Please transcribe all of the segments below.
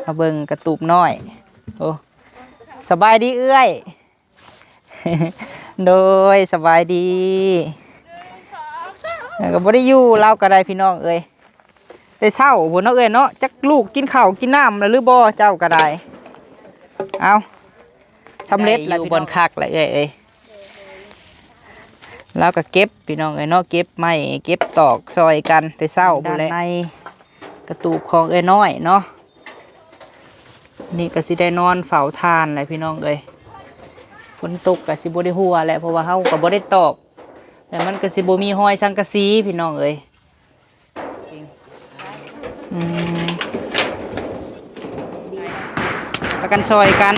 มาเบิ่งกระตูบน้อยโอ้สบายดีเอื้อย โดยสบายดีก็บ่ได้อยู่เราก็ได้พี่น้องเอ้ยแต่เช้าพุ่นเนาะเอ้ยเนาะจักลูกกินข้าวกินน้ำแล้วหรือบ่เจ้าก็ได้เอาสำเร็จแล้วอยู่บนคักแล้วเอ้ยแล้วก็เก็บพี่น้องเอ้ยเนาะเก็บไม้เก็บตอกซอยกันแต่เช้าพุ่นแหละในกระตูบของเอ้ยน้อยเนาะนี่ก็สิได้นอนเฝ้าทานเลยพี่น้องเอ้ยฝนตกก็สิบ่ได้หัวแหละเพราะว่าเฮาก็บ่ได้ตอกแต่มันก็สิบ่มีหอยสังกะสีพี่น้องเอ้ยประกันซอยกัน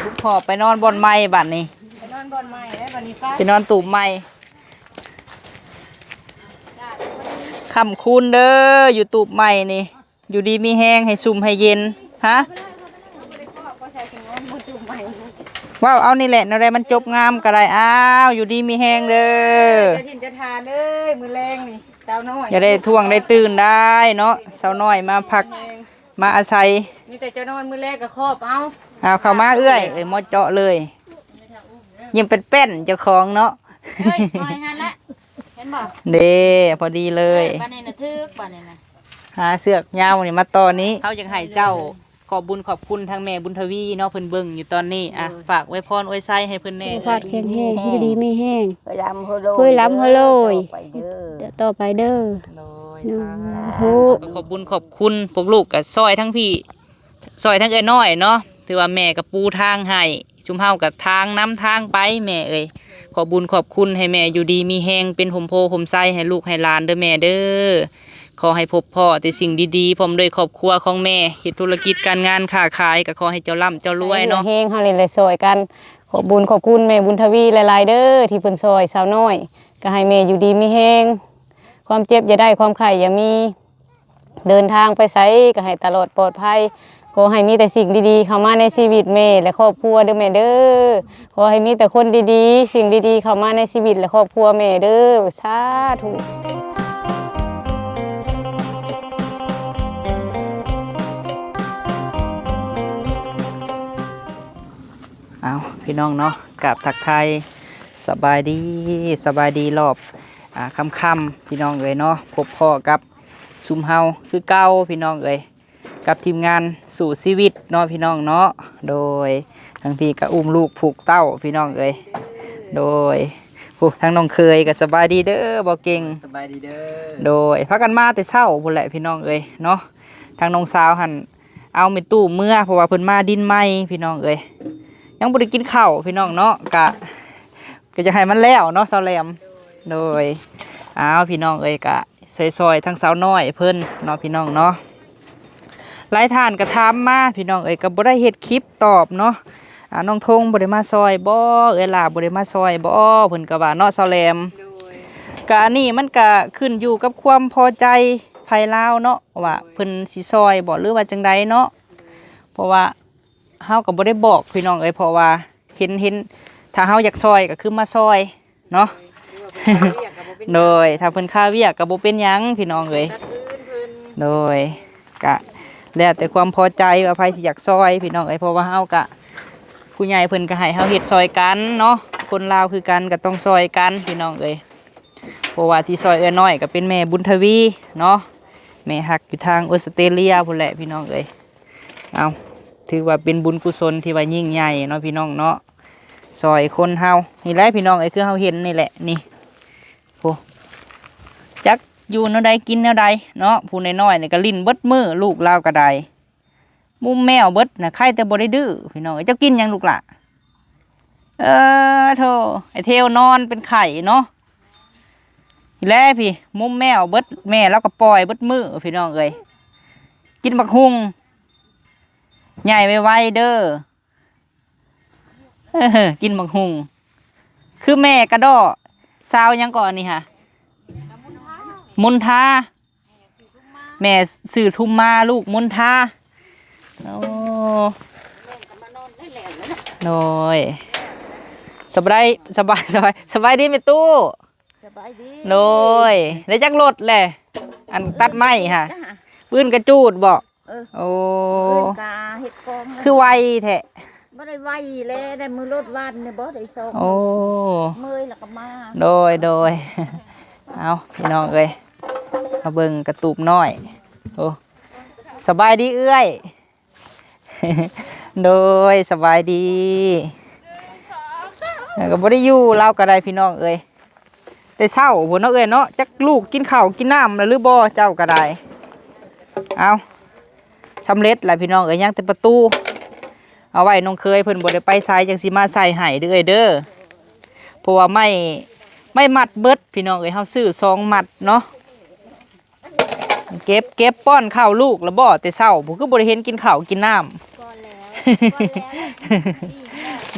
ลูกพ่อไปนอนบนไม้บัดนี้ไปนอนบนไม้แล้วบัดนี้ไปนอนตูบไม้ค่ำคูณเด้ออยู่ตูบไม้นี่อยู่ดีมีแห้งให้ซุ่มให้เย็นฮะว้าวเอานี่แหละอะไรมันจบงามก็ได้อ้าวอยู่ดีมีแห้งเด้อจะทินจะทานเด้อมือแรงนี่สาวน้อยอย่าได้ท่วงได้ตื่นได้เนาะสาวน้อยมาพักมาอาศัยมีแต่จะนอนมือแรกกับครอบเอาเข้ามาเอื้อยมดเจาะเลยยังเป็นแป้นเจ้าของเนาะเฮ้ยหน่อยฮันละเห็นบ่เด้พอดีเลยบ้านนี้นะทึกบ้านนี้นะหาเสือกยาวนี่มาตอนนี้เขายังให้เจ้าขอบบุญขอบคุณทางแม่บุญทวีเนาะเพิ่นเบิ่งอยู่ตอนนี้อ่ะฝากไว้พรไว้ไส้ให้เพิ่นแน่ฝากแข็งแห้งที่ดีไม่แห้งเฮ้ยล้ำฮัลโหลเดี๋ยวต่อไปเด้อโอ้ขอบบุญขอบคุณพวกลูกกับซอยทั้งพี่ซอยทั้งเอ้ยน้อยเนาะถือว่าแม่กับปูทางให้ชุมเฮากับทางน้ำทางไปแม่เอ้ยขอบุญขอบคุณให้แม่อยู่ดีมีแห้งเป็นห่มโพห่มไส้ให้ลูกให้หลานเด้อแม่เด้อขอให้พบพ่อแต่สิ่งดีๆพร้อมด้วยครอบครัวของแม่เฮ็ดธุรกิจการงานค้าขายก็ขอให้เจ้าร่ำเจ้ารวยเนาะแห้งเฮาเลยซอยกันขอบุญขอบคุณแม่บุญทวีหลายๆเด้อที่เพิ่นซอยสาวน้อยก็ให้แม่อยู่ดีมีแห้งความเจ็บอย่าได้ความไข้อย่ามีเดินทางไปไสก็ให้ตลอดปลอดภัยขอให้มีแต่สิ่งดีๆเข้ามาในชีวิตแม่และครอบครัวเด้อแม่เด้อขอให้มีแต่คนดีๆสิ่งดีๆเข้ามาในชีวิตและครอบครัวแม่เด้อสาธุเอาพี่น้องเนาะกับทักทายสบายดีรอบค่ำๆพี่น้องเอ๋ยเนาะพบพ่อกับซุมเฮาคือเก่าพี่น้องเอ๋ยกับทีมงานสู่ชีวิตเนาะพี่น้องเนาะโดยทั้งพี่ก็อุ้มลูกผูกเต้าพี่น้องเอ๋ยโดยผู้ทั้งน้องเคยก็สบายดีเด้อบ่เก่งสบายดีเด้อโดยพักกันมาแต่เช้าพุ่นแหละพี่น้องเอ๋ยเนาะทางน้องสาวหันเอาไปตู้เมื่อเพราะว่าเพิ่นมาดินไหมพี่น้องเอ๋ยยังบ่ได้กินข้าวพี่น้องเนาะก็จะให้มันแล้วเนาะสาวแหลมโดยพี่น้องเอ้ยกะซอยๆทั้งสาวน้อยเพิ่นเนาะพี่น้องเนาะหลายท่านก็ถามมาพี่น้องเอ้ยก็บ่ได้เฮ็ดคลิปตอบเนาะน้องธงบ่ได้มาซอยบ่เอ้ยล่ะบ่ได้มาซอยบ่เพิ่นก็ว่าเนาะสาวแหลมก็อันนี้มันก็ขึ้นอยู่กับความพอใจไผลาวเนาะว่าเพิ่นสิซอยบ่หรือว่าจังใดเนาะเพราะว่าเฮาก็บ่ได้บอกพี่น้องเอ้ยเพราะว่าเห็นถ้าเฮาอยากซอยก็คือมาซอยเนาะโดยถ้าเพิ่นค่าเวียกก็บ่เป็นหยังพี่น้องเอ้ยโดยก็แล้วแต่ความพอใจว่าไผสิอยากซอยพี่น้องเอ้ยเพราะว่าเฮาก็ผู้ใหญ่เพิ่นก็ให้เฮาเฮ็ดซอยกันเนาะคนลาวคือกันก็ต้องซอยกันพี่น้องเอ้ยเพราะว่าที่ซอยเอ้ยน้อยก็เป็นแม่บุญทวีเนาะแม่ฮักอยู่ทางออสเตรเลียพุ่นแหละพี่น้องเอ้ยเอาถือว่าเป็นบุญกุศลที่ว่ายิ่งใหญ่เนาะพี่น้องเนาะซอยคนเฮานี่แหละพี่น้องไอ้คือเฮาเห็นนี่แหละนี่โหจักอยู่แนวใดกินแนวใดเนาะผู้น้อยๆนี่ก็ลิ้นเบิดมือลูกลาวก็ได้มุมแมวเบิดน่ะใครแต่บ่ได้ดื้อพี่น้องเจ้ากินยังลูกล่ะโธ่ไอ้เทวนอนเป็นไข่เนาะนี่แหละพี่มุมแมวเบิดแม่แล้วก็ปล่อยเบิดมือพี่น้องเอ้ยกินบักฮุงใหญ่ไวๆเด้อกินบักฮุงคือแม่กระดอสาวยังก่อนนี่ค่ะมุนทาแม่สื่อทุ่มมาลูกมุนทาโอ้โดยสบายดีไหมตู้สบายดีโดยได้จักรถแหละอันตัดไม้ค่ะ ปืนกระจูดบ่ เออ โอ้ เพิ่นกาเฮ็ดกอง คือไวแท้ บ่ได้ไวแล้วได้มือรถวันเนี่ยบ่ได้ส่ง โอ้ เมื่อยแล้วก็มา โดย เอาพี่น้องเอ้ยมาเบิ่งกระตูบน้อยโอ้สบายดีเอื้อย โดยสบายดีก็บ่ได้อยู่เราก็ได้พี่น้องเอ้ยแต่เช้าพุ่นเนาะเอ้ยเนาะจักลูกกินข้าวกินน้ำแล้วหรือบ่เจ้าก็ได้เอาสำเร็จแล้วพี่น้องเอ้ยยังแต่ประตูเอาไว้น้องเคยเพิ่นบ่ได้ไปไสจังสิมาใส่ให้เด้อเอ้ยเด้อเพราะว่าไม่มัดเบิดพี่น้องเอ้ยเฮาซื้อ2มัดเนาะเก็บป้อนข้าวลูกแล้วบ่แต่เช้าบ่คือบ่ได้เห็นกินข้าวกินน้ำ ก่อนแล้ว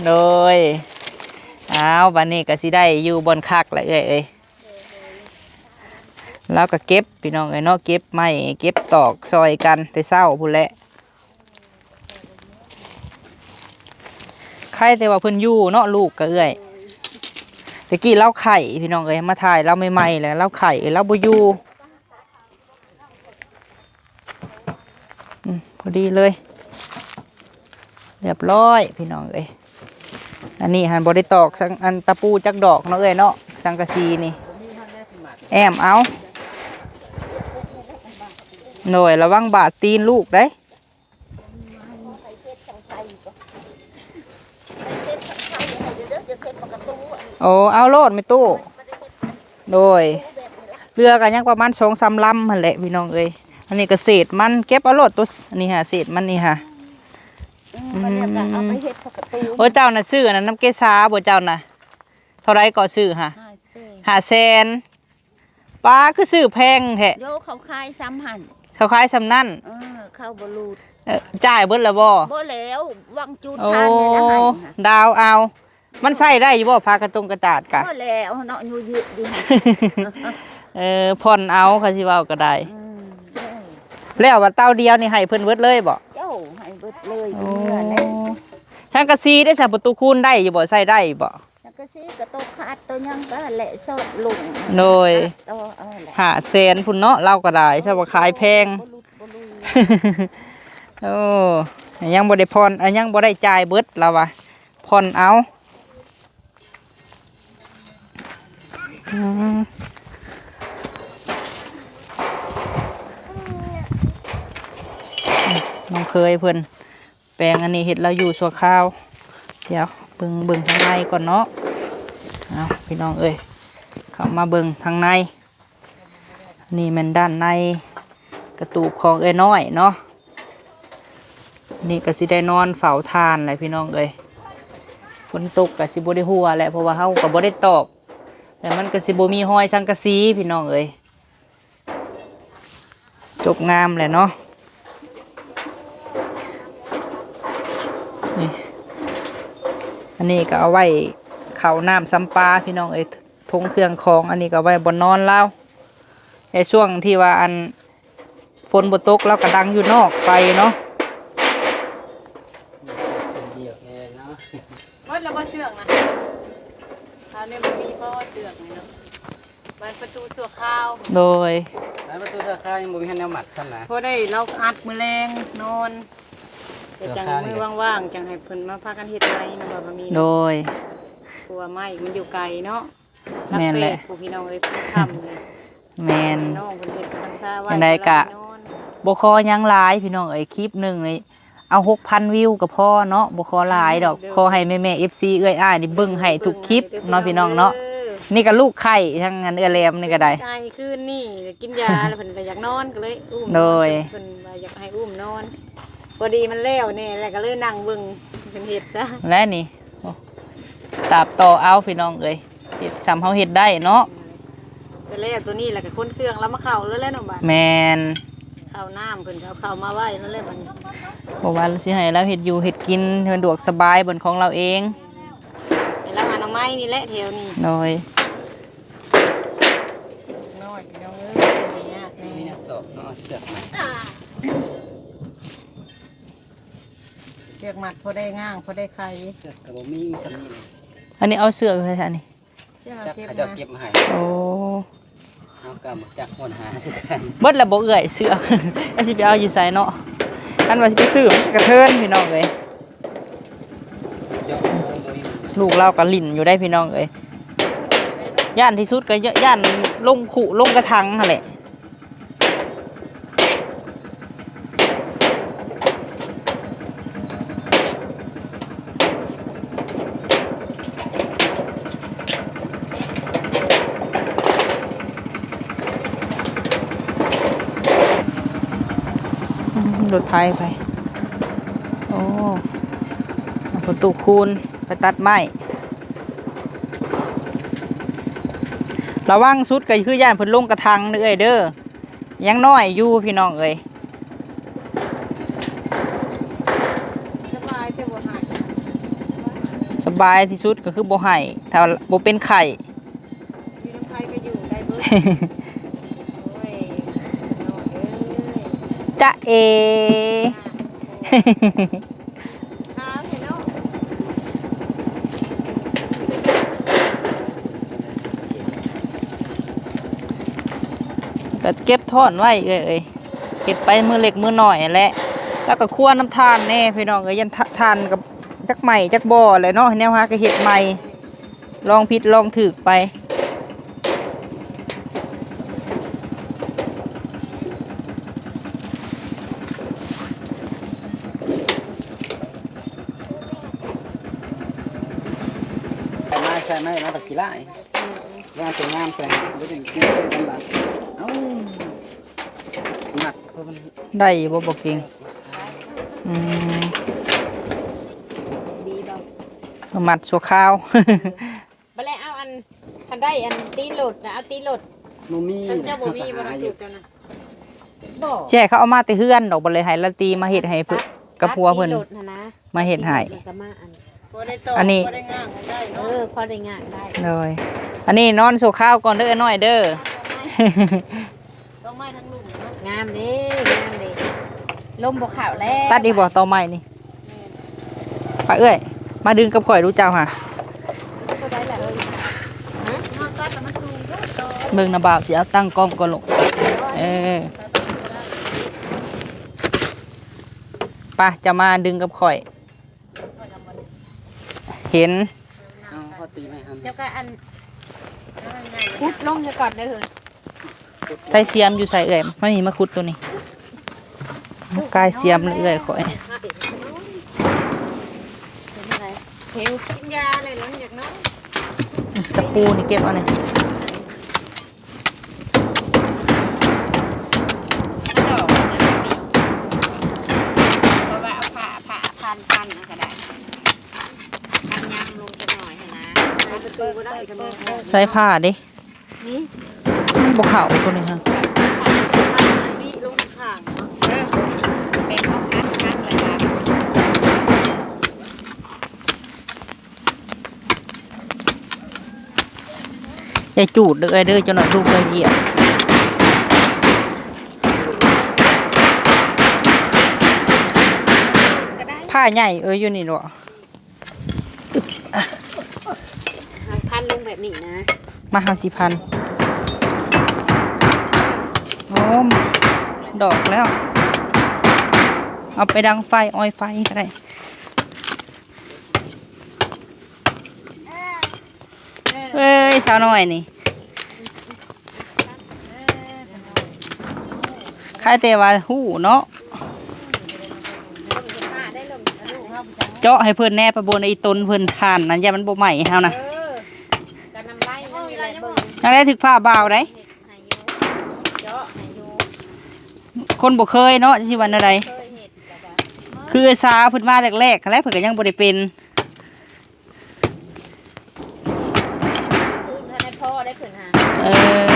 โดยอ้าววันนี้ก็สิได้อยู่บนคักแหละเอ้ยแล้วก็เก็บพี่น้องเอ้ยเนาะเก็บไม้เก็บตอกซอยกันแต่เช้าพุ่นแหละใครแต่ว่าเพิ่นอยู่เนาะลูกก็เอ้ยตะกี้เล่าไข่พี่น้องเอ้ยมาถ่ายเราใหม่ๆแหละเล่าไข่เราบ่อยู่พอดีเลยเรียบร้อยพี่น้องเอ้ยอันนี้หันบริตอกสังอันตะปูจักดอกเนาะเอ้ยเนาะสังกะสีนี่แอมเอาหน่อยระวังบาดตีนลูกได้โอ้เอาโลดไม่ตู้โดยเรือกันยังประมาณ2-3 ลำหั่นแหละพี่น้องเอ้ยอันนี้ก็เศษมันเก็บเอาโลดตัวอันนี้ฮะเศษมันนี่ฮะ มันแล้วก็เอาไปเฮ็ดผักกระตู โอ้เจ้าน่ะซื้อน่ะน้ำเกษาบ่เจ้าน่ะเท่าไรก็ซื้อฮะ 500,000ป้าคือซื้อแพงแท้ โยเขาขายซ้ำหั่น เขาขายสำนั่น เข้าบ่รูด จ่ายเบิดแล้วบ่ บ่แล้ววังจูด โอ้ ทานเนี่ยนะให้ ดาวเอามันใส่ได้อยู่บ่พากระตงกระดาษกะ บ่แล้วเนาะอยู่ยืดอยู่หั่น ผ่อนเอาเขาสิเว้าก็ได้ อืม แล้วว่าเต้าเดียวนี่ให้เพิ่นเบิดเลยบ่ เจ้าให้เบิดเลยอ โอ้ ยู่เมื่อแล้ว ช่างกะซีได้ใส่ประตูคูณได้อยู่บ่ใส่ได้บ่ แล้วก็สิกระตกขาดตัวยังก็แหละสดลุง โดย ตัวเอาแหละ 500,000พุ่นเนาะเราก็ได้ใช่ว่าขายแพง บ่รูดบ่รูด โอ้ยังบ่ได้ผ่อนยังบ่ได้จ่ายเบิดแล้ววะผ่อนเอาอืมน้องเคยเพิ่นแปลงอันนี้เห็ดเราอยู่ชั่วคราวเดี๋ยวเบิ่งทางในก่อนเนาะเอาพี่น้องเอ้ยเข้ามาเบิ่งทางในนี่แมันด้านในกระตูบของเอ้ยน้อยเนาะนี่ก็สิได้นอนเฝ้าทานแหละพี่น้องเอ้ยฝนตกก็สิบ่ได้หัวแหละเพราะว่าเฮาก็บ่ได้ตอกแต่มันก็สิบ่มีห้อยสังกะสีพี่น้องเอ้ยจบงามแหละเนาะนี่อันนี้ก็เอาไว้ข้าวน้ำซ้ำปลาพี่น้องเอ้ยทงเครื่องของอันนี้ก็เอาไว้บ่นอนแล้วในช่วงที่ว่าอันฝนบ่ตกเราก็ดังอยู่นอกไปเนาะ วัดแล้วบ่เชือกนะคราวนี้มันมีบ่เชือกนี่เนาะบานประตูสั่วข้าว โดย ร้านประตูราคายังบ่มีให้แนวหมัดคั่นนะ พอได้เราอัดมื้อแรงนอนแต่จังมือว่างๆจังให้เพิ่นมาพากันเฮ็ดไร่นะบ่ว่ามี โด เนาะ ย กลัวไม้มันอยู่ไกลเนาะ แม่นแหละ ผู้พี่น้องเอ้ยเพิ่นทำเลย แมน พี่น้องเพิ่นเฮ็ดกันซาไว้ จังใดกะ เวลาไปนอน บ่คอหยังหลายพี่น้องเอ้ยคลิปหนึงนี่เอา 6,000 วิวก็พอเนาะบ่ขอหลายดอกขอให้แม่ๆ FC เอ้ยอ้ายนี่เบิ่งให้ทุกคลิปเนาะพี่น้องเนาะนี่ก็ลูกไข่ทั้งอันเอื้อแหลมนี่ก็ได้ ใจคืนนี่กินยาแล้วเพิ่นก็อยากนอนก็เลยอุ้ม โดย เพิ่นว่าอยากให้อุ้มนอนพอดีมันแล้วนี่แล้วก็เลยนั่งเบิ่งเพิ่นเฮ็ดจ้ะ และนี่โอ้ตาบต่อเอาพี่น้องเอ้ยเฮ็ดจำเฮาเฮ็ดได้เนาะ แต่แล้วตัวนี้แล้วก็คนเครื่องแล้วมาเข้าแล้วแหละเนาะบัด แมน เข้าน้ำเพิ่นก็เอาเข้ามาไว้นั่นแหละบัดนี้ บ่ว่าสิให้เราเฮ็ดอยู่เฮ็ดกินให้มันดวกสบายบนของเราเอง แล้วหาหน่อไม้นี่แหละแถวนี้ โดย น้อยพี่น้องเอ้ยยากแน่ มีแนวตอกเนาะเสือกหมัด เชือกมัดพอได้ง่างพอได้ไข่ เสือกก็บ่มีซ้ำนี่เลย อันนี้เอาเสือกใส่อันนี้ เชือก จัก เก็บ เขา มา เจ้าเก็บมาให้ โอ้ เอากลับมาจากคนหาคือกัน เบิดละบ่เอื้อยเสือก ไอ้สิไปเอาอยู่ไสเนาะอันว่าสิไปซื้อมันก็กระเทินพี่น้องเอ้ย เดี๋ยว ลูกเราก็ลิ่นอยู่ได้พี่น้องเอ้ยย่านที่สุดก็ย่านลงขุลงกระทังหั่นแหละรถไทยไปโอ้เอาประตูคูณไปตัดไม้ระวังสุดก็คือย่านเพิ่นลงกระทังเด้อเอ้ยเด้อยังน้อยอยู่พี่น้องเอ้ย สบายแต่บ่หาย สบายที่สุดก็คือบ่ให้ถ้าบ่เป็นไข่ มีน้ำไผก็อยู่ได้เบิดโอ้ยน้อยเอ้ย จะเอ ถามเห็นเนาะ ก็เก็บท่อนไว้เอ้ยเก็บไปมือเล็กมือหน่อยแหละแล้วก็คั่วน้ำทานแน่พี่น้องเอ้ยยันทานกับจักใหม่จักบ่อเลยเนาะแนวหาก็เฮ็ดใหม่ลองผิดลองถูกไป ใช่ไหมมาตะกี้ไล่งานสวยงามใส่ไม่ได้กินเป็นตลาดเอ้าหนักเพราะมัน ได้บ่บ่เก่งอืม ดีบ่ มัดชั่วข้าว บ่แล้วเอาอันคันได้อันตีโหลดนะเอาตีโหลด โนมี เพิ่นเจ้าบ่มีบ่ต้องถูกกันนะบ่ แจ้เขาเอามาแต่เฮือนดอกบ่เลยให้ละตีมาเฮ็ดให้เพิ่นกับพัวเพิ่น ตีโหลดะนะ มาเฮ็ดให้ แล้วก็มาอัน อันนี้ พอได้ง่ายได้ เลยอันนี้นอนชั่วข้าวก่อนเด้อน้อยเด้อ ต้องไม้ทั้งลูกงามเด้งามเด้ลมบ่ขาวแล้ว ตัดอีกบ่ต่อไม้นี่ป้าเอ้ยมาดึงกับข่อยรู้เจ้าค่ะ ก็ได้แหละเลยฮะมาตัดแล้วมันสูงเด้อโต เบิ่งนะบ่าวสิเอาตั้งกล้องก่อนลูกเออป้าจะมาดึงกับข่อย เห็น เอาเขาตีไหมครับ เจ้าก็อันพุดลงจะก่อนได้เลย ใส่เสียมอยู่ใส่เอ้ยไม่มีมะคุดตัวนี้กายเสียมเลยเอ้ยข่อย เป็นอะไรเห็วกินยาอะไรหลังจากนั้น ตะปูนี่เก็บเอาหน่อย ถ้าดอกมันจะไม่มีเพราะว่าเอาผ้าพันนะก็ได้พันยำลงจะหน่อยนะประตูก็ได้กันเลย ใส่ผ้าดิ นี่ บ่เข่าตัวนี้ฮะ มีลงข้างเนาะเป็นข้าวพันเลยค่ะ อย่าจูดเด้อเอ้ยเด้อจนหน่อยลูกเลยเหยียบผ้าใหญ่เอ้ยอยู่นี่เนาะ พันลงแบบนี้นะ มาหาสิพันโอ้มดอกแล้ว เอาไปดังไฟออยไฟก็ได้เอ้ยสาวน้อยนี่ใครแต่ว่าหู้เนาะเจาะให้เพิ่นแน่ไปบนไอ้ต้นเพิ่นทานนั่นอย่ามันบ่ใหม่เฮานะ การนำไล่มันมีอะไรเบิ่ง นักได้ถึกผ้าบ่าวได้ หายยูเจาะหายยู คนบ่เคยเนาะสิวันอะไร เคยเห็นแต่ว่า คือสาวเพิ่นมาแรกๆแล้วเพิ่นก็ยังบ่ได้เป็น คืนท่านได้พ่อได้ขืนหา เออ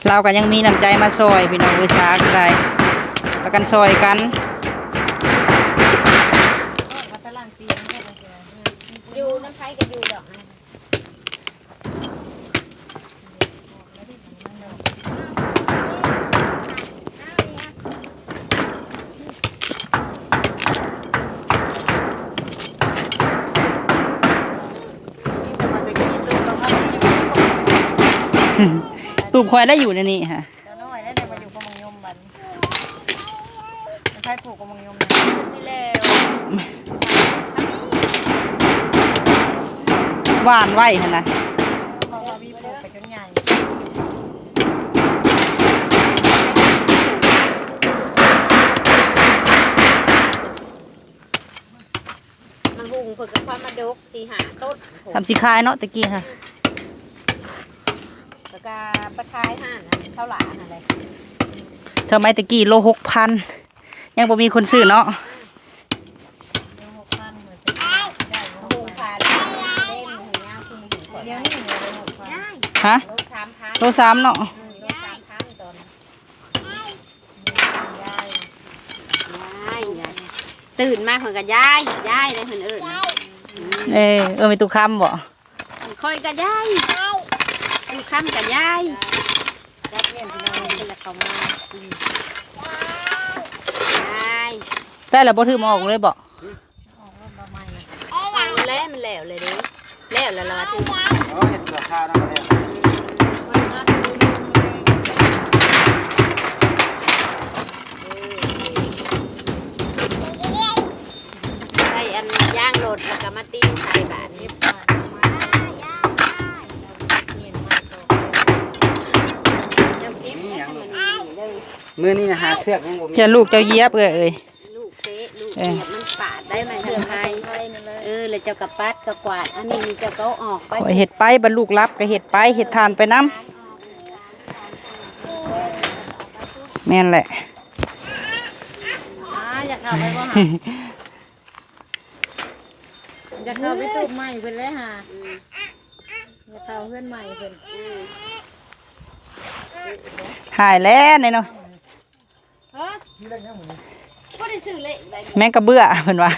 เราก็ยังมีน้ำใจมาซอยพี่น้องเอ้ยสาก็ได้ประกันซอยกัน อยู่น้ำไผ่ก็อยู่ดอกนะ ตูบคอยได้อยู่ในนี้ฮะ เจ้าน้อยได้แต่มาอยู่กับมังยมบัดมันใช้ปลูกกับมังยม นี่แล้ว หวานไว้หั่นนะ เพราะว่าวีปลูกไปจนใหญ่ มันหุงเพิ่นกับความมาดกสิหาต้น ทำสีคายเนาะตะกี้ค่ะ แล้วก็ปลาทายห่านอันเท่าหลาอะไร สมัยตะกี้โล6,000ยังบ่มีคนซื้อเนาะ หุงผ่านเล่นหุงยาวคือหุงก่อน เดี๋ยวนี้เหลือ6,000 ได้ ฮะ โล3,000 โล3เนาะ โล3,000ตอนยายตื่นมาเพิ่นก็ยายเลยเพิ่นเอิ้น มีตุกคำบ่ ค่อยก็ยายอันค่ำก็ยายจักเรียนพี่น้องเพิ่นละเข้ามายาย ได้แล้วบ่ถือมาออกเลยบ่ ฟังแล้วมันแล้วเลยเด้แล้วแล้วล่ะถึง อ๋อเห็ดเปลือกข้าวนั่นก็ได้ ใส่อันย่างโหลดแล้วก็มาตีใส่บาทนี้น้ำพริกให้มันเลย มื้อนี้นะหาเชือกยังบ่มี เพื่อนลูกเจ้าเหยียบเอ้ย ลูกเตะลูกเหยียบมันปาดได้ไหมทางไทยเลยเจ้ากับปัดกับกวาดอันนี้มีเจ้าก็ออกไป ขอยเฮ็ดไปบรรลูกรับก็เฮ็ดไปเฮ็ดทานไปน้ำแม่นแหละ อยากเข้าไปบ่หาอยากเข้าไปตูบใหม่เพิ่นเลยหาอยากเข้าเพื่อนใหม่เพิ่น หายแล้วนี่เนาะ ก็ได้ซื้อเละได้ แม่งกระเบื้อเพิ่นว่า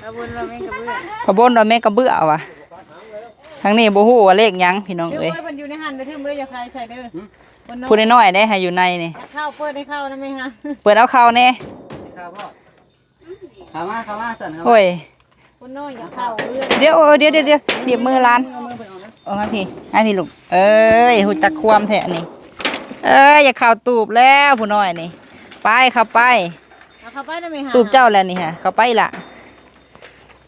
เอาบุญเราไม่กระเบื้อ พะบนว่าแม่งกระเบื้อว่ะทางนี้บ่ฮู้ว่าเลขหยังพี่น้อง เดี๋ยว เอ้ย เพิ่นอยู่ในหันไปถึงเบิ่อย่าใครใส่เด้อคนน้อย ผู้น้อยๆได้ให้อยู่ในนี่ เข้าเปิดให้เข้านะแม่ฮะ เปิดเอาเข้าแน่ ข้าวพ่อข้าวมาสั่นครับ โอ้ย คนน้อยอย่าเข้าเพื่อน เดี๋ยวเหยิบมือร้านเอามาพี่ให้พี่ลูกเอ้ยหูจักความแท้นี่อย่าเข้าตูบแล้วผู้น้อยนี่ไปเข้าไป เอาเข้าไปนะแม่ฮะ ตูบเจ้าแล้วนี่ฮะเข้าไปล่ะ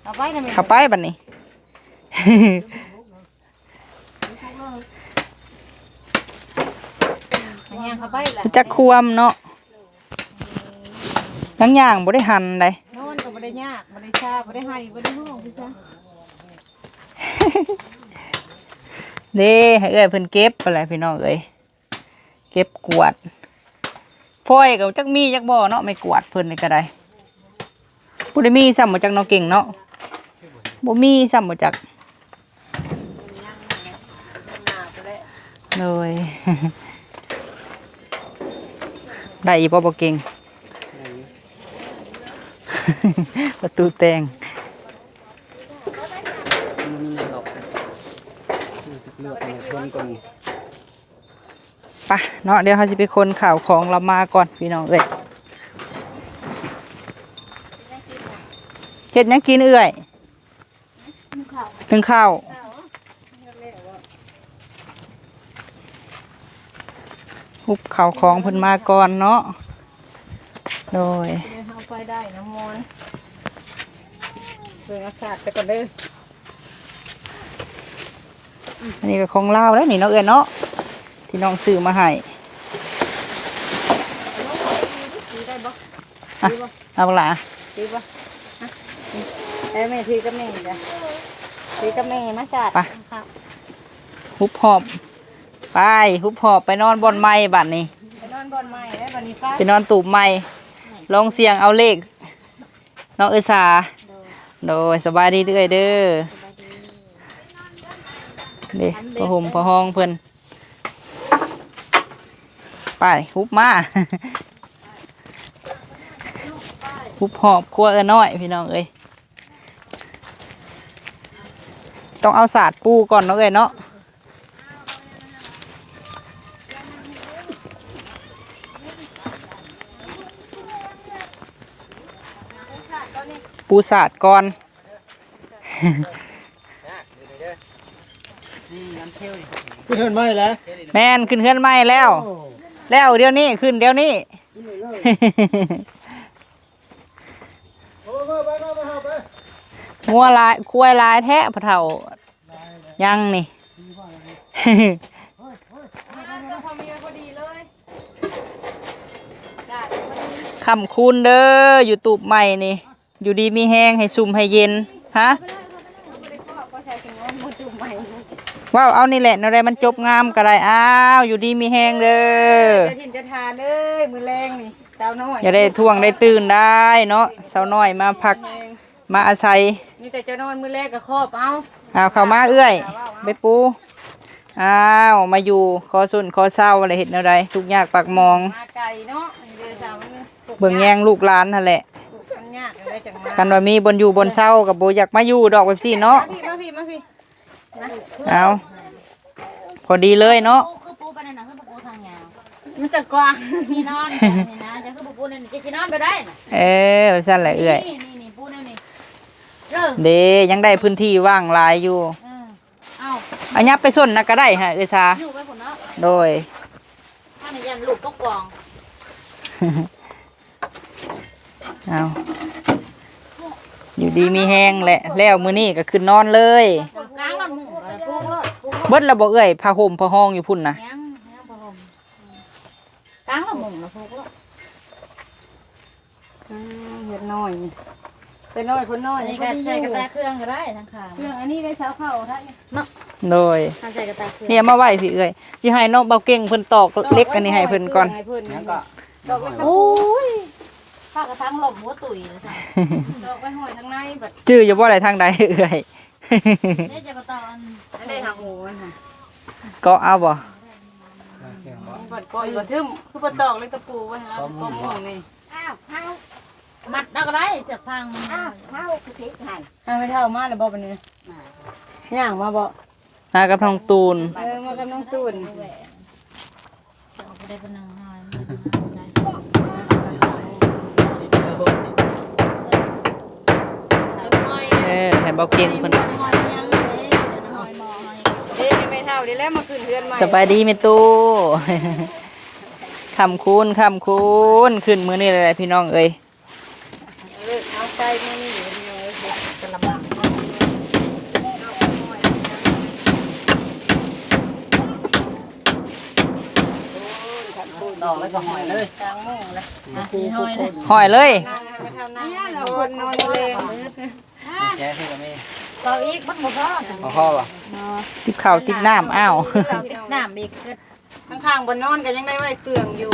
เอาไปนะแม่ เข้าไปบัดนี้ ย่างเข้าไปล่ะ หูจักความเนาะทั้งอย่างบ่ได้หั่นได้ นอนก็บ่ได้ยากบ่ได้ชาบ่ได้ให้บ่ได้ห้องพี่ซะ เด้ให้เอ้ยเพิ่นเก็บไปเลยพี่น้องเอ้ยเก็บกวาดฟอยก็จักมีจักบ่เนาะไม่กวาดเพิ่นนี่ก็ได้บ่ได้มีซ้ำบ่จักน้องเก่งเนาะบ่มีซ้ำบ่จักเลย ได้อีบ่บ่เก่ง ประตูแตง มันมีหลอกเลือกเนี่ยคนก่อน ไปเนาะเดี๋ยวเขาจะไปคนข่าวของเรามาก่อนพี่น้องเอ้ยเฮ็ดหยังกินเอื้อยถึงข้าวฮุบข่าวของเพิ่นมาก่อนเนาะโดย เอาไปได้น้ำมนต์เบิ่งอากาศไปก่อนเด้อ อันนี้ก็ของลาวแล้วนี่เนาะเอื้อยเนาะที่น้องซื้อมาให้อ่ะเอาบ่ล่ะ ดีป่ะแม่ทีกับแม่จ้ะทีกับแม่มาจัด ฮุบหอบไปฮุบหอบไปนอนบนไม้บัดนี้ ไปนอนบอนใหม่แล้วบัดนี้ป้า ไปนอนตูบไม้ลองเสียงเอาเลขน้องเอสาโดยสบายดีเด้อเด้อเด้พะห่มพะห้องเพิ่นไปฮุบมา ฮุบหอบครัวน้อยพี่น้องเอ้ยต้องเอาสาดปูก่อนเนาะเอ้ยเนาะปูสาดก่อน นี่น้ำเที่ยวนี่ เทินไม่แล้ว แม่นขึ้นเฮือนใหม่แล้ว แล้วเดี๋ยวนี้ขึ้นเดี๋ยวนี้ งัวลายควายลายแท้พะเฒ่ายังนี่ คำคูณเด้ออยู่ตูบใหม่นี่ อยู่ดีมีแห้งให้ซุ่มให้เย็นฮะว้าวเอานี่แหละอะไรมันจบงามก็ได้อ้าวอยู่ดีมีแห้งเด้อ จะถิ่นจะทานเอ้ยมือแรงนี่เจ้าน้อย อย่าได้ท่วงได้ตื่นได้เนาะสาวน้อยมาพักมาอาศัย มีแต่เจ้าน้อยมือแรกก็ครอบเอา เอาเข้ามาเอื้อยไปปูอ้าวมาอยู่ขอสุนขอเศร้าอะไรเห็ดอะไรทุกยากปากมอง มาไก่เนาะเดี๋ยวสาวมัน เบิ่งแยงลูกหลานนั่นแหละ มันยากอะไรจังมา กันว่ามีบนอยู่บนเศร้ากับโบอยากมาอยู่ดอกแบบซี่เนาะ มาพี่ เอาพอดีเลยเนาะ คือปูไปนั่นน่ะคือปูทางยาว มันจะกว้าง นี่นอนนี่นะจะคือปูนั่นจะสินอนไปได้น่ะ แบบสั้นแหละเอื้อย นี่ปูนั่นนี่เด้อ เดยังได้พื้นที่ว่างหลายอยู่ เอ้า อันยับไปส้นนักก็ได้ฮะเอื้อยซา อยู่ไปพุ่นเนาะ โดย ถ้าในยันลูกตกกอง เอาอยู่ดีมีแห้งแหละแล้วมื้อนี้ก็ขึ้นนอนเลย กลางลำหมูปูรถปู เบิดระบ่เอื้อยผ้าห่มผ้าห้องอยู่พุ่นนะ ยังพอผมกลางลำหมูนะปูรถ เห็ดน้อยเป็นน้อยคนน้อย อันนี้ก็ใส่กระแตเครื่องก็ได้ทั้งขา เรื่องอันนี้ได้เช้าเข้าท่าน โดย ทำใส่กระแตเครื่อง เนี่ยมาไหวพี่เอ้ยสิให้น้องเบาเก่งเพิ่นตอกเล็กอันนี้ให้เพิ่นก่อน ให้เพิ่น ยังก็ ดอกไว้ โอ้ยข้ากระทั่งหลบหัวตุ๋ยเลยจ้ะ ดอกไว้ห้อยทางในบัด ชื่ออยู่บ่ได้ทางใดเอ้ย นี่จะกระตอน ได้ทางหูมันค่ะ ก็เอาบ่ บัดปล่อยบัดทึมคือบัดตอกเลยตะปูไว้ฮะต้มห่วงนี่ อ้าวเท้ามัดแล้วก็ได้เสือกพังอ้าวเท้าคือพริกไห่ ทางไม่เท่ามาแล้วบ่บัดนี้ย่างมาบ่ มากับน้องตูน มากับน้องตูน จะเอาไปได้เป็นนางหอยหอย ให้เบาเก่งเพิ่น หอยยังเลยจะหอยหมอหอย เด้ไม่เท่าเดี๋ยวแล้วมาขึ้นเฮือนใหม่ สบายดีแม่ตู้ คำคูณขึ้นมื้อนี้แหละพี่น้องเอ้ย เอาใจมานี่อยู่นี่เลยจะลำบาก ดอกแล้วก็หอยเลย กลางโมงแล้ว สีหอยเลย ห้อยเลย นั่งไม่เท่านั่งนอนเลย แย่ที่ก็มี ต่ออีกมันหมดแล้ว เอาข้อป่ะ ติดข้าวติดน้ำอ้าว เราติดน้ำอีกก็ ข้างๆบนนอนก็ยังได้ไว้เกลืองอยู่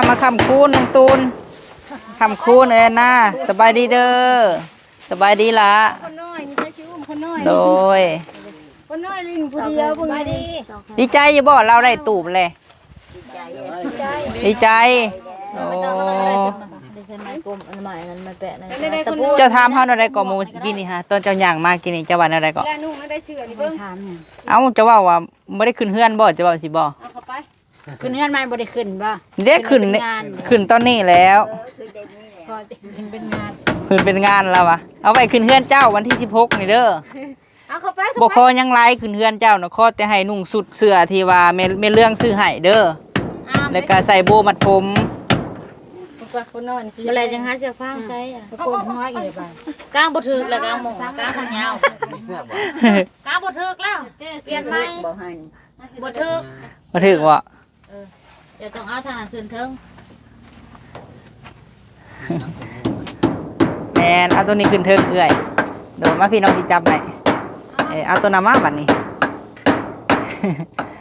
มาคำคูณน้องตูนคำคูณเอ้ยนะสบายดีเด้อสบายดีละ คนน้อยนี่ใช้ชิวคนน้อย โดย คนน้อยลิงผู้เดียวพวกนี้ ดีใจอยู่บ่เราได้ตูบเลยดีใจโอ้ ไม่ต้องอะไรจะมาได้ใช้ไม้กลมอันใหม่นั้นมาแปะนั่นตะปู เจ้าถามเฮาได้ก่อหมูสิกินนี่ฮะตอนเจ้าย่างมากินนี่เจ้าว่าได้ก่อ แล้วนุ่งไม่ได้เชื่อนี่เบิ่ง ถามเนี่ย เอ้าเจ้าว่าบ่ได้ขึ้นเฮือนบ่เจ้าว่าสิบ่ เอาเข้าไป ขึ้นเงื่อนไม้บริขึ้นป่ะ เด็กขึ้นเนี่ยขึ้นตอนนี้แล้ว ก็ขึ้นเป็นงาน ขึ้นเป็นงานแล้ววะเอาไว้ขึ้นเฮือนเจ้าวันที่16นี่เด้อ เอาเข้าไป บ่คอยังไลขึ้นเฮือนเจ้านะขอแต่ให้นุ่งสุดเสื้อที่ว่าแม่เรื่องซื้อให้เด้อแล้วก็ใส่โบมัดผม คนน้อยสิ อะไรจังหาเสื้อผ้าใส่กลมน้อยกี่ใบกลางบทึกแล้วกลางหมงกลางทางยาว มีเสื้อบ่ กลางบทึกแล้วเปลี่ยนไหมบทึก มาถึงว่า เดี๋ยวต้องเอาทางนั้นขึ้นเทิง แม่นเอาตัวนี้ขึ้นเทิงเอื้อยโดนมาพี่น้องสิจับให้เอาตัวนามาบัดนี้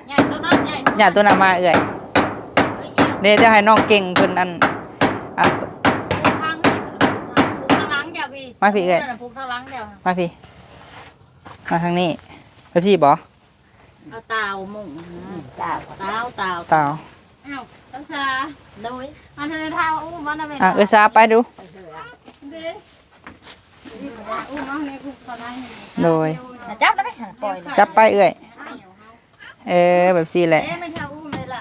ใหญ่ตัวนั้นใหญ่ อย่าตัวนามาเอื้อยเดี๋ยวจะให้น้องเก่งเพิ่นอัน ทางนี้ผูกทางหลังเดี๋ยวพี่ มาพี่เอื้อย ผูกทางหลังเดี๋ยว มาพี่มาทางนี้ไปพี่บ่ เอาเตาหมุงเตา เต่า อ้าวตั้งชาโดยอันนี้เท้าอุ้มวันนั้นเป็น เอื้อซาไปดู อุ้มเอาในคุกเขาได้ โดย จับได้ไหมปล่อย จับไปเอื้อยแบบซี่แหละ ไม่เท่าอุ้มเลยล่ะ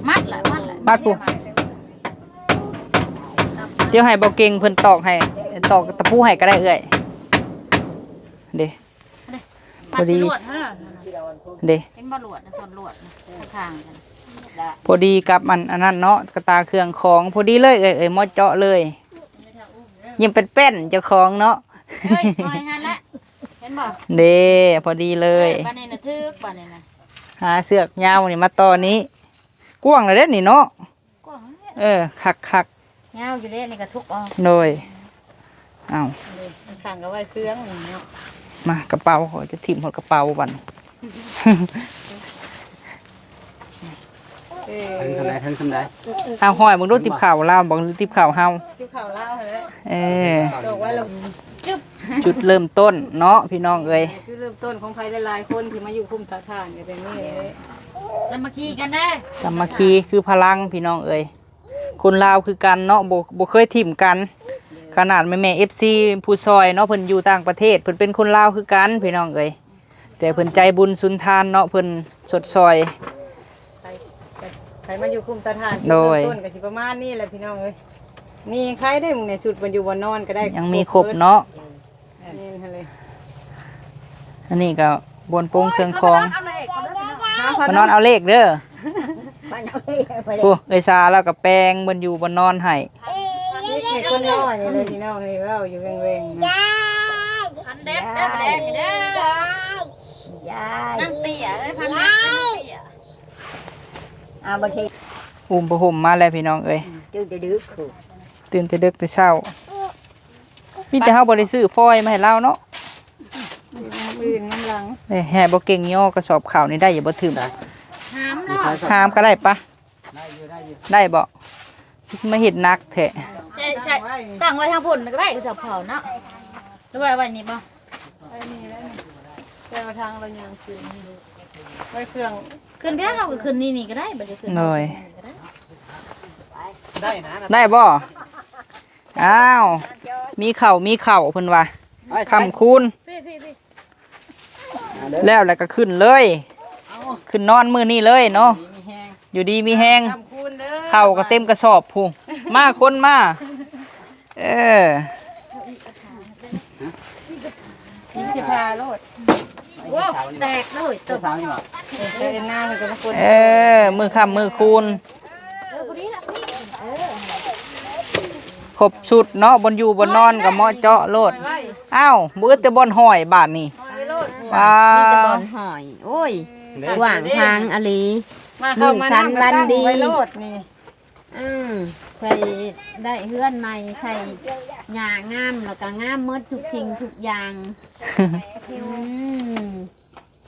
มัดละมัดละ บาดปูเดี๋ยวให้บ่เก่งเพิ่นตอกให้ตอกตะปูให้ก็ได้เอื้อย เด้พ พั อ ด ดี ลวดเท่านั้น เด้ เป็นบ่ลวดนะส่วนลวดข้างๆกัน พอดีกับอันนั้นเนาะกระตาเครื่องของพอดีเลยเอ้ยมอเจาะเลยยิ้มเป็นเป็นเจ้าของเนาะ เฮ้ยน้อยหันละเห็นบ่ เด้พอดีเลย ปานนี้น่ะทึกปานนี้น่ะ หาเสือกยาวนี่มาต่อนี้กว้างเลยเด้นี่เนาะ กว้างแล้ว คัก ยาวอยู่เด้นี่ก็ทุกออก โดยเอา ข้างก็ไว้เครื่องนี่เนาะ มากระเป๋าขอจะถิ่มหดกระเป๋าบัน ทั้งทำได้ เอาห้อยมึงดูติบข่าวเล่าบอกติบข่าวเฮา ที่เขาเล่าให้แล้ว เออ บอกว่าเราจึ๊บ จุดเริ่มต้นเนาะพี่น้องเอ้ย คือเริ่มต้นของภัยหลายๆคนที่มาอยู่คุมสาธารก็เป็นนี่เลย สามัคคีกันได้ สามัคคีคือพลังพี่น้องเอ้ยคนลาวคือกันเนาะบ่เคยถิ่มกัน ขนาดแม่FC ผู้ซอยเนาะเพิ่นอยู่ต่างประเทศเพิ่นเป็นคนลาวคือกันพี่น้องเอ้ยแต่เพิ่นใจบุญสุนทานเนาะเพิ่นสดซอย ใครมาอยู่คุมสาธาร โดย ต้นก็สิประมาณนี้แหละพี่น้องเอ้ยนี่ใครได้มึงเนี่ยสุดมันอยู่บนนอนก็ได้ ยังมีครบเนาะ นี่นั่นเลย อันนี้ก็บนโปงเครื่องของ เอาเลย มานอนเอาเลขเด้อโอ้เอ้ยซาแล้วก็แปลงบนอยู่บนนอนให้ นี่แค่คนน้อยนี่เลยพี่น้องนี่เว้าอยู่เวงๆนะ พันเด็ดเด้อแดงเด้อนั่งเตี้ยเอ้ยพันเด็ดนั่งเตี้ย เอาบางที อุ้มประห่มมาแล้วพี่น้องเอ้ย จืดจะดื้อขู่ ตื่นแต่ดึกแต่เช้ามีแต่เฮาบ่ได้ซื้อฟอยล์มาให้เราเนาะ อื่นน้ำหลัง ได้แห่บ่เก่งย่อกระสอบข้าวนี่ได้อย่าบ่ถึง หามเนาะ หามก็ได้ปะได้บ่มาเฮ็ดนักแท้ ใช่ตั้งไว้ทางพุ่นก็ได้ก็จะเผาเนาะหรือว่าไว้นี่บ่ ไอ้นี่แล้วนี่แต่ว่าทางเรายังคืนไว้เครื่อง ขึ้นเพียงเราก็ขึ้นนี่ก็ได้บ่ได้ขึ้น หน่อย ได้นะ ได้บ่อ้าวมีเข่าเพิ่นว่าคำคูณแล้วก็ขึ้นเลย ขึ้นนอนมื้อนี้เลยเนาะอยู่ดีมีแฮง ทำคูณเด้อ เข่าก็เต็มกระสอบพูมาคนมาเออ พิมพ์สิพาโลด โอ้แตกเลยตบ สาวนี่หรอ เดินหน้ามันก็มาคน เออมือคำมือคูณ พอดีละเออ ครบชุดเนาะบนอยู่บนนอนกับเหมาะเจาะโลดอ้าวมือแต่บนหอยบาทนี่ว้า มีแต่บ ว อลหอย โอ้ยกว่างทางอลี มาเข้ามานั่ง บันดี ไว้โลดนี่ ใส่ได้เฮือนใหม่ใส่หญ้างามแล้วก็งามหมดทุกสิ่งทุกอย่าง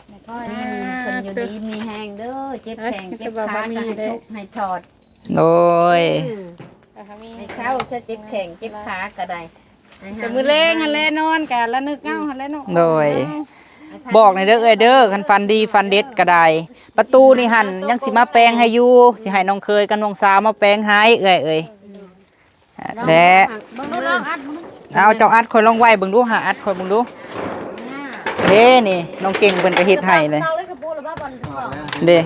แล้วก็นี่คนอยู่ดีมีแหงเด้อเจ็บแข้งเจ็บขาก็ให้ทุกให้ถอด โดย ให้เข้าจะเจ็บแข้งเจ็บขาก็ได้ แต่มือเล่งหันแลนอนกันแล้วนึกเงาหันแลนอน โดยบอกในอยเด้อเอ้ยเด้อคันฟันดีฟันเด็ดก็ได้ประตูนี่หันยังสิมาแปลงให้อยู่สิให้น้องเคยกับน้องสาวมาแปลงให้เอ้ยและ เบิ่งดูน้องอัดมึง เอาเจ้าอัดคอยลองไว้เบิ่งดูหาอัดคอยเบิ่งดูเด้นี่น้องเก่งเพิ่นก็เฮ็ดให้เลย เตาเลยกระปูหรือว่าบอลบอก เด้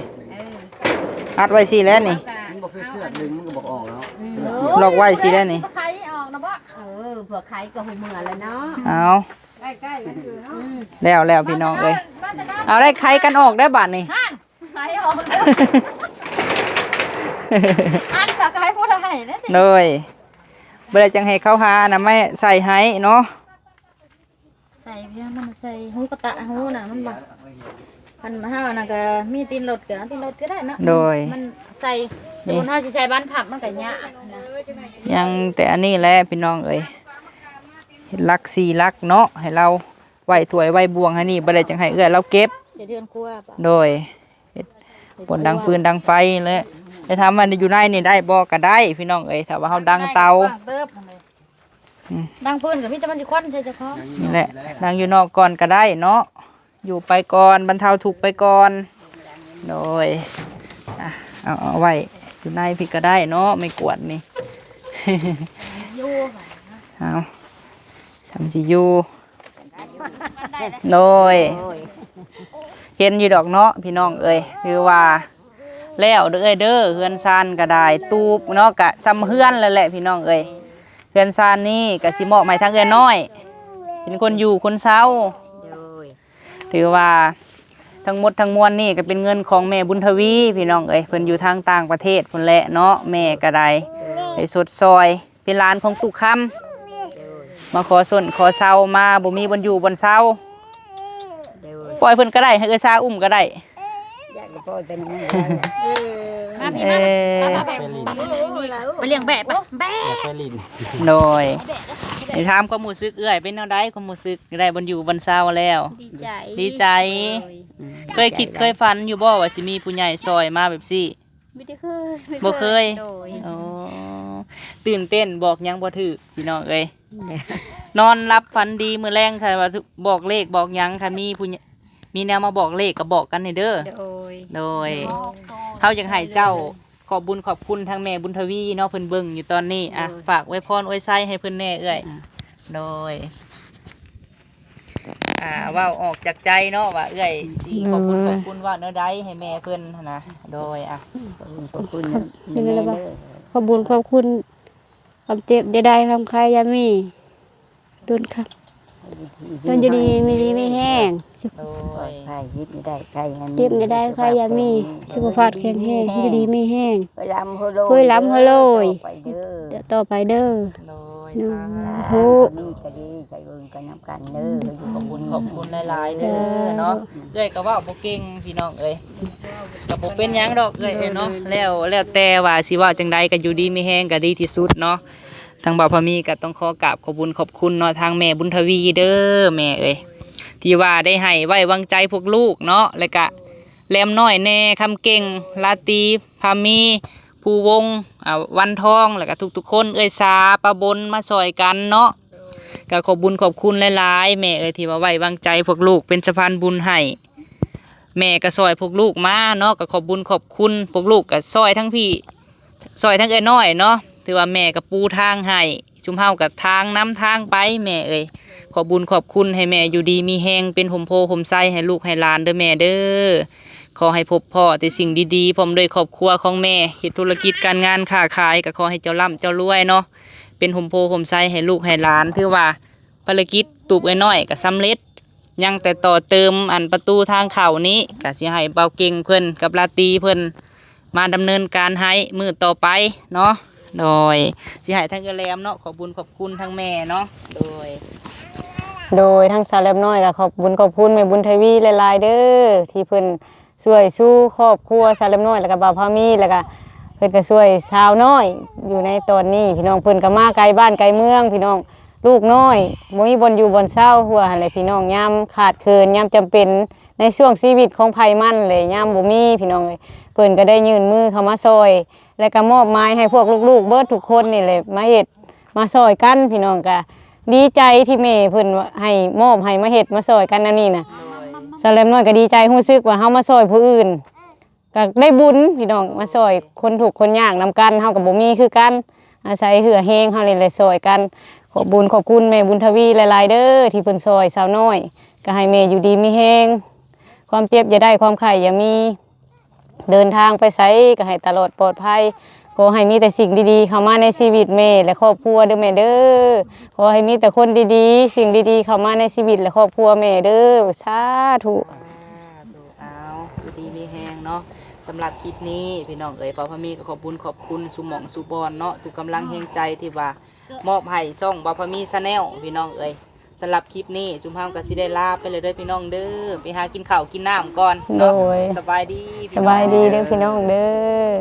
อัดไว้สิแล้วนี่ มันบอกคือเสื้อดึงมันก็บอกออกแล้ว ลอกไว้สิแล้วนี่ ใครออกนะบ่ เผื่อใครก็หูเหมือนแล้วเนาะ เอา ใกล้ๆกันอยู่เนาะ แล้วพี่น้องเอ้ยเอาได้ใครกันออกได้บาดนี่ ใครออกอันกับใครพูดอะไรเนี่ย เลยบ่ได้จังให้เขาหาน่ะไม่ใส่ให้เนาะ ใส่เพียงมันใส่หูกระตะหูน่ะมันบ่มันมาเฮาน่ะก็มีตีนรถก็ได้เนาะ โดย มันใส่คนเฮาสิใส่บ้านผับมันก็ยากนะ ยังแต่อันนี้แหละพี่น้องเอ้ยเฮ็ดลัก4ลักเนาะให้เราไว้ถ้วยไว้บวงให้นี่บ่ได้จังให้เอื้อเราเก็บ จะเดือนกลัวป่ะ โดยเฮ็ดปนดังฟืนดังไฟเลยจะทำมันอยู่ในนี่ได้บ่ก็ได้พี่น้องเอ้ยถ้าว่าเฮาดังเตา เติบดังพื้นก็มีแต่มันสิควันใช่เจ้าของ นี่แหละดังอยู่นอกก่อนก็ได้เนาะอยู่ไปก่อนบรรเทาทุกข์ไปก่อนโดยอ่ะเอาไว้อยู่ในพี่ก็ได้เนาะไม่กวดนี่ อยู่ เอาสามสิอยู่โดยเห็นอยู่ดอกเนาะพี่น้องเอ้ยคือว่าแล้วเด้อเอ้ยเด้อเฮือนซานก็ได้ตูบเนาะกะซ้ำเฮือนแล้วแหละพี่น้องเอ้ยเฮือนซานนี่กะสิเหมาะใหม่ทางเอื้อน้อยเป็นคนอยู่คนเศร้า ถือว่าทั้งหมดทั้งมวลนี่ก็เป็นเงินของแม่บุญทวีพี่น้องเอ้ยเพิ่นอยู่ทางต่างประเทศพุ่นแหละเนาะแม่ก็ได้ไปสดซอยเป็นหลานของปู่คำมาขอส่วนขอเซามาบ่มีบนอยู่บนเซาปล่อยเพิ่นก็ได้ให้เอ้ยซาอุ้มก็ได้ มาพี่มาเลี้ยงแบะปะแบะ อยากไปลิน โดยในถามความรู้สึกเอ้ยเป็นแนวใดความรู้สึกได้บนอยู่บนเซาแล้ว ดีใจ ดีใจ เคยคิดเคยฝันอยู่บ่ว่าสิมีผู้ใหญ่ซอยมาแบบซี่ ไม่ได้เคย บ่เคย โดย อ๋อตื่นเต้นบอกหยังบ่ถูกพี่น้องเอ้ยนอนรับฝันดีมื้อแรงค่ะว่าบอกเลขบอกหยังค่ะมีผู้มีแนวมาบอกเลขก็บอกกันให้เด้อ โดย โดยเฮาอยากให้เจ้าขอบบุญขอบคุณทางแม่บุญทวีเนาะเพิ่นเบิ่งอยู่ตอนนี้อ่ะฝากไว้พรไว้ไส้ให้เพิ่นแน่เอ้ยโดยเว้าออกจากใจเนาะว่าเอ้ยสิขอบคุณว่าเนื้อใดให้แม่เพิ่นหั้นนะโดยขอบคุณขอบคุณความเจ็บจะได้ความใครยามีดุลครับจนจะดีไม่แห้ง โดย ใครยิบไม่ได้ใครยัน เจ็บจะได้ใครยามีสุขภาพแข็งแรงจะดีไม่แห้ง เวลาโฮโล คุยล้ำเฮโลย ไปเด้อ เดี๋ยวต่อไปเด้อ โดย โอ้ นี่ก็ดีใจเบิ่งกันน้ำกันเด้ออยู่ ข กั อ บบ บุญ ขอบคุณหลายๆเด้อเนาะเอ้ยก็เว้าบ่เก่งพี่น้องเอ้ยก็บ่เป็นหยังดอกเอ้ยเนาะแล้วแต่ว่าสิเว้าจังใดก็อยู่ดีมีแฮงก็ดีที่สุดเนาะทางบ่าวพะมีก็ต้องขอกราบขอบคุณเนาะทางแม่บุญทวีเด้อแม่เอ้ยที่ว่าได้ให้ไว้วางใจพวกลูกเนาะแล้วก็แหลมน้อยแน่คำเก่งลาตีพามีผู้วงวันทองแล้วก็ทุกๆคนเอ้ยสาปะบนมาซอยกันเนาะก็ขอบคุณหลายๆแม่เอ้ยที่ว่าไว้วางใจพวกลูกเป็นสะพานบุญให้แม่ก็ซอยพวกลูกมาเนาะก็ขอบคุณพวกลูกก็ซอยทั้งพี่ซอยทั้งเอ้ยน้อยเนาะถือว่าแม่ก็ปูทางให้ชุมเฮากับทางน้ำทางไปแม่เอ้ยขอบคุณให้แม่อยู่ดีมีแฮงเป็นห่มโพห่มไส้ให้ลูกให้หลานเด้อแม่เด้อขอให้พบพ่อแต่สิ่งดีๆพร้อมด้วยครอบครัวของแม่เฮ็ดธุรกิจการงานค้าขายก็ขอให้เจ้าร่ำเจ้ารวยเนาะเป็นห่มโพห่มไส้ให้ลูกให้หลานถือว่าภารกิจตูบไอ้น้อยก็สำเร็จยังแต่ต่อเติมอันประตูทางเข้านี้ก็สิให้เบาเก่งเพิ่นกับลาตีเพิ่นมาดำเนินการให้มือต่อไปเนาะโดยสิให้ทั้งเอแลมเนาะขอบคุณทั้งแม่เนาะโดยทั้งสาวแลบน้อยก็ขอบคุณแม่บุญทวีหลายๆเด้อที่เพิ่นช่วยสู้ครอบครัวสาวแลบน้อยแล้วก็บ่าวพามีแล้วก็เพิ่นก็ช่วยสาวน้อยอยู่ในตอนนี้พี่น้องเพิ่นก็มาไกลบ้านไกลเมืองพี่น้องลูกน้อยบ่มีบ่อนอยู่บ่อนเช้าหัวหั่นแหละพี่น้องยามขาดเคินยามจำเป็นในช่วงชีวิตของไผมันเลยยามบ่มีพี่น้องเอ้ยเพิ่นก็ได้ยื่นมือเข้ามาซอยแล้วก็มอบหมายให้พวกลูกๆเบิดทุกคนนี่แหละมาเฮ็ดมาซอยกันพี่น้องก็ดีใจที่แม่เพิ่นให้มอบให้มาเฮ็ดมาซอยกันนั่นนี่น่ะสาวแลบน้อยก็ดีใจรู้สึกว่าเฮามาซอยผู้อื่นก็ได้บุญพี่น้องมาซอยคนทุกข์คนยากนำกันเฮาก็บ่มีคือกันอาศัยเหือแฮงเฮานี่แหละซอยกันขอบคุณแม่บุญทวีหลายๆเด้อที่เพิ่นซอยสาวน้อยก็ให้แม่อยู่ดีมีแฮงความเจ็บอย่าได้ความไข้อย่ามีเดินทางไปไสก็ให้ตลอดปลอดภัยขอให้มีแต่สิ่งดีๆเข้ามาในชีวิตแม่และครอบครัวเด้อแม่เด้อขอให้มีแต่คนดีๆสิ่งดีๆเข้ามาในชีวิตและครอบครัวแม่เด้อสาธุเอาดีมีแฮงเนาะสำหรับคลิปนี้พี่น้องเอ๋ยพ่อพามีก็ขอบคุณสุหม่องสุบอนเนาะทุกกำลังแฮงใจที่ว่ามอบให้ช่องบ่าวพามีชาแนลพี่น้องเอ๋ยสำหรับคลิปนี้จุมเฮาก็สิได้ลาไปเลยเด้อพี่น้องเด้อไปหากินข้าวกินน้ำก่อน โดย สบายดี สบายดีเด้อพี่น้องเด้อ